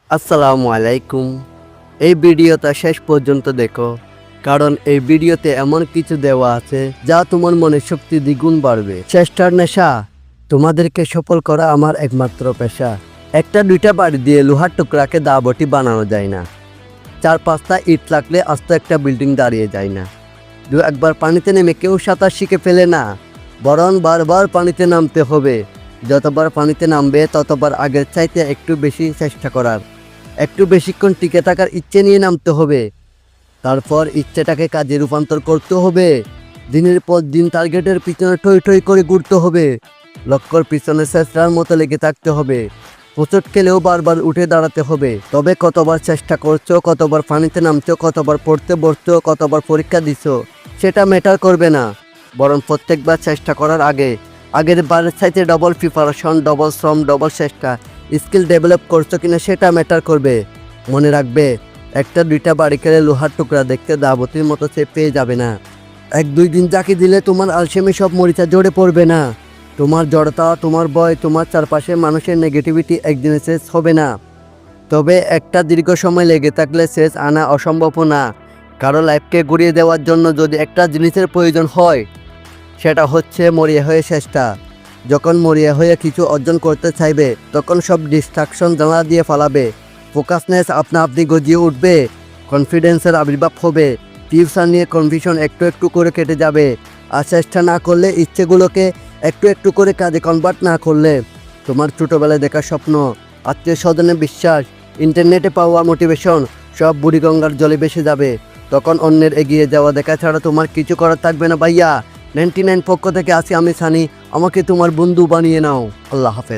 আসসালামু আলাইকুম। এই ভিডিওটা শেষ পর্যন্ত দেখো, কারণ এই ভিডিওতে এমন কিছু দেওয়া আছে যা তোমার মনে শক্তি দ্বিগুণ বাড়বে। চেষ্টার নেশা, তোমাদেরকে সফল করা আমার একমাত্র পেশা। একটা দুইটা বাড়ি দিয়ে লোহার টুকরাকে দাবটি বানানো যায় না। 4-5টা ইট লাগলে আস্ত একটা বিল্ডিং দাঁড়িয়ে যায় না। একবার পানিতে নেমে কেউ সাঁতার শিখে ফেলে না, বরং বারবার পানিতে নামতে হবে। যতবার পানিতে নামবে ততবার আগের চাইতে একটু বেশি চেষ্টা করার, একটু বেশিক্ষণ টিকে থাকার ইচ্ছে নিয়ে নামতে হবে। তারপর ইচ্ছেটাকে কাজে রূপান্তর করতে হবে। দিনের পর দিন টার্গেটের পিছনে টই টই করে ঘুরতে হবে। লক্ষ্যর পিছনে চেষ্টার মতো লেগে থাকতে হবে। হোঁচট খেলেও বারবার উঠে দাঁড়াতে হবে। তবে কতবার চেষ্টা করছো, কতবার পানিতে নামছো, কতবার পড়তে বসছো, কতবার পরীক্ষা দিছো, সেটা ম্যাটার করবে না। বরং প্রত্যেকবার চেষ্টা করার আগের বারের চাইতে ডবল প্রিপারেশন, ডবল শ্রম, ডবল চেষ্টা, স্কিল ডেভেলপ করছো কিনা সেটা ম্যাটার করবে। মনে রাখবে, একটা দুইটা বাড়ি খেলে লোহার টুকরা দেখতে দাবতির মতো সে পেয়ে যাবে না। 1-2 দিন জাকি দিলে তোমার আলসেমি সব মরিচা জড়ে পড়বে না। তোমার জড়তা, তোমার ভয়, তোমার চারপাশে মানুষের নেগেটিভিটি একদিনে শেষ হবে না। তবে একটা দীর্ঘ সময় লেগে থাকলে শেষ আনা অসম্ভব না। কারো লাইফকে ঘুরিয়ে দেওয়ার জন্য যদি একটা জিনিসের প্রয়োজন হয়, সেটা হচ্ছে মরিয়া হয়ে চেষ্টা। যখন মরিয়া হয়ে কিছু অর্জন করতে চাইবে, তখন সব ডিস্ট্রাকশন জানা দিয়ে ফালাবে। ফোকাসনেস আপনা আপনি গজিয়ে উঠবে, কনফিডেন্সের আবির্ভাব হবে, টিউশন নিয়ে কনফিউশন একটু একটু করে কেটে যাবে। আর চেষ্টা না করলে, ইচ্ছেগুলোকে একটু একটু করে কাজে কনভার্ট না করলে, তোমার ছোটোবেলায় দেখা স্বপ্ন, আত্মীয় স্বজনের বিশ্বাস, ইন্টারনেটে পাওয়া মোটিভেশন সব বুড়িগঙ্গার জলে ভেসে যাবে। তখন অন্যের এগিয়ে যাওয়া দেখা ছাড়া তোমার কিছু করার থাকবে না ভাইয়া। 99 পক্ষ থেকে আছি আমি সানি, আমাকে তোমার বন্ধু বানিয়ে নাও। আল্লাহ হাফেজ।